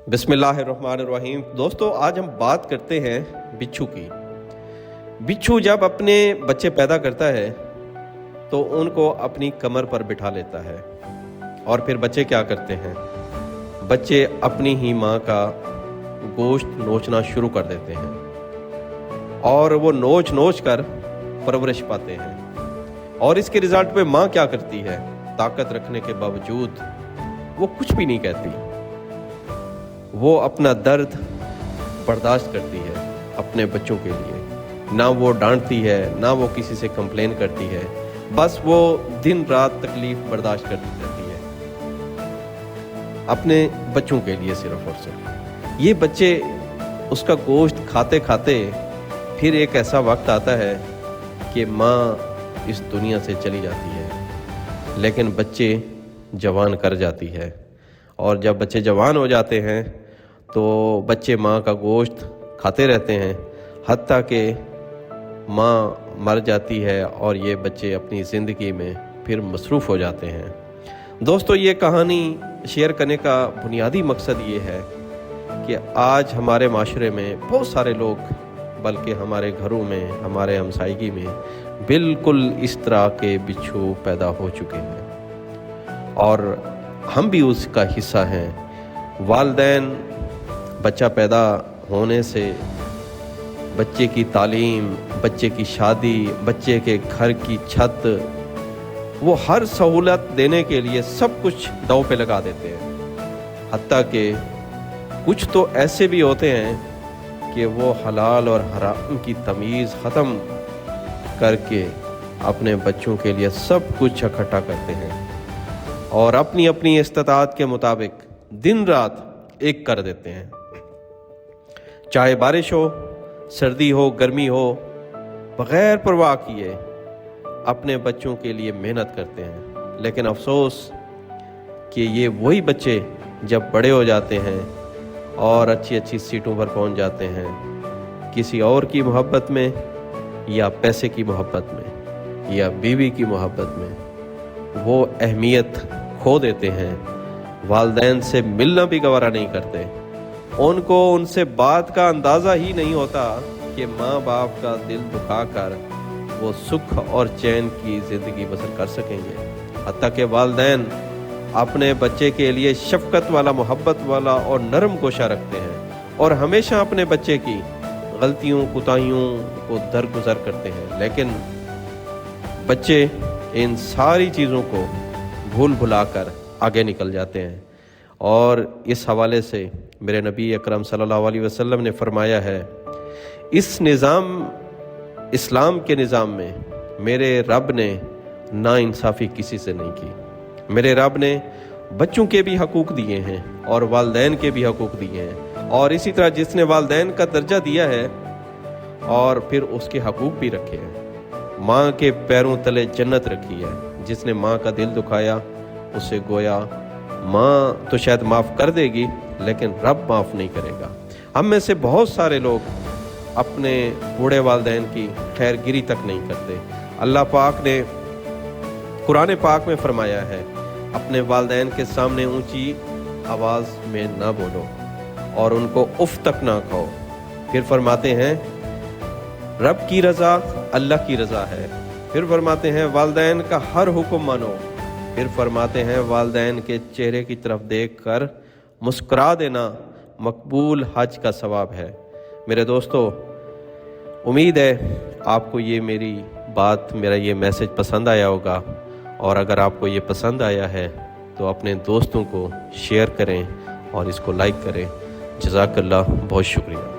बिस्मिल्लाहिर्रहमानिर्रहीम। दोस्तों, आज हम बात करते हैं बिच्छू की। बिच्छू जब अपने बच्चे पैदा करता है तो उनको अपनी कमर पर बिठा लेता है और फिर बच्चे क्या करते हैं, बच्चे अपनी ही माँ का गोश्त नोचना शुरू कर देते हैं और वो नोच नोच कर परवरिश पाते हैं। और इसके रिजल्ट पे माँ क्या करती है, ताकत रखने के बावजूद वो कुछ भी नहीं कहती। वो अपना दर्द बर्दाश्त करती है अपने बच्चों के लिए। ना वो डांटती है, ना वो किसी से कंप्लेन करती है, बस वो दिन रात तकलीफ बर्दाश्त करती रहती है अपने बच्चों के लिए सिर्फ और सिर्फ। ये बच्चे उसका गोश्त खाते खाते फिर एक ऐसा वक्त आता है कि माँ इस दुनिया से चली जाती है, लेकिन बच्चे जवान कर जाती है। और जब बच्चे जवान हो जाते हैं तो बच्चे माँ का गोश्त खाते रहते हैं, हत्ता कि माँ मर जाती है और ये बच्चे अपनी ज़िंदगी में फिर मसरूफ़ हो जाते हैं। दोस्तों, ये कहानी शेयर करने का बुनियादी मकसद ये है कि आज हमारे माशरे में बहुत सारे लोग, बल्कि हमारे घरों में, हमारे हमसायगी में बिल्कुल इस तरह के बिच्छू पैदा हो चुके हैं और हम भी उसका हिस्सा हैं। वालिदैन बच्चा पैदा होने से बच्चे की तालीम, बच्चे की शादी, बच्चे के घर की छत, वो हर सहूलत देने के लिए सब कुछ दांव पे लगा देते हैं। हत्ता कि कुछ तो ऐसे भी होते हैं कि वो हलाल और हराम की तमीज़ ख़त्म करके अपने बच्चों के लिए सब कुछ इकट्ठा करते हैं और अपनी अपनी इस्तिताअत के मुताबिक दिन रात एक कर देते हैं। चाहे बारिश हो, सर्दी हो, गर्मी हो, बग़ैर परवाह किए अपने बच्चों के लिए मेहनत करते हैं। लेकिन अफसोस कि ये वही बच्चे जब बड़े हो जाते हैं और अच्छी अच्छी सीटों पर पहुंच जाते हैं, किसी और की मोहब्बत में या पैसे की मोहब्बत में या बीवी की मोहब्बत में, वो अहमियत खो देते हैं। वालिदैन से मिलना भी गवारा नहीं करते। उनको उनसे बात का अंदाज़ा ही नहीं होता कि माँ बाप का दिल दुखाकर वो सुख और चैन की ज़िंदगी बसर कर सकेंगे। हत्ता कि वालिदैन अपने बच्चे के लिए शफ़क़त वाला, मोहब्बत वाला और नरम गोशा रखते हैं और हमेशा अपने बच्चे की गलतियों, कोताहियों को दरगुजर करते हैं। लेकिन बच्चे इन सारी चीज़ों को भूल भुलाकर आगे निकल जाते हैं। और इस हवाले से मेरे नबी अकरम सल्लल्लाहु अलैहि वसल्लम ने फरमाया है, इस इस्लाम के निज़ाम में मेरे रब ने नाइंसाफ़ी किसी से नहीं की। मेरे रब ने बच्चों के भी हकूक़ दिए हैं और वालिदैन के भी हकूक़ दिए हैं, और इसी तरह जिसने वालिदैन का दर्जा दिया है और फिर उसके हकूक़ भी रखे हैं। माँ के पैरों तले जन्नत रखी है। जिसने माँ का दिल दुखाया उसे गोया माँ तो शायद माफ़ कर देगी, लेकिन रब माफ़ नहीं करेगा। हम में से बहुत सारे लोग अपने बूढ़े वालिदैन की खैरगिरी तक नहीं करते। अल्लाह पाक ने कुरान पाक में फरमाया है, अपने वालिदैन के सामने ऊंची आवाज़ में ना बोलो और उनको उफ तक ना कहो। फिर फरमाते हैं रब की रज़ा अल्लाह की रज़ा है। फिर फरमाते हैं वालिदैन का हर हुक्म मानो। फिर फरमाते हैं वालिदैन के चेहरे की तरफ देखकर मुस्कुरा देना मकबूल हज का सवाब है। मेरे दोस्तों, उम्मीद है आपको ये मेरी बात, मेरा ये मैसेज पसंद आया होगा, और अगर आपको ये पसंद आया है तो अपने दोस्तों को शेयर करें और इसको लाइक करें। जज़ाकल्लाह, बहुत शुक्रिया।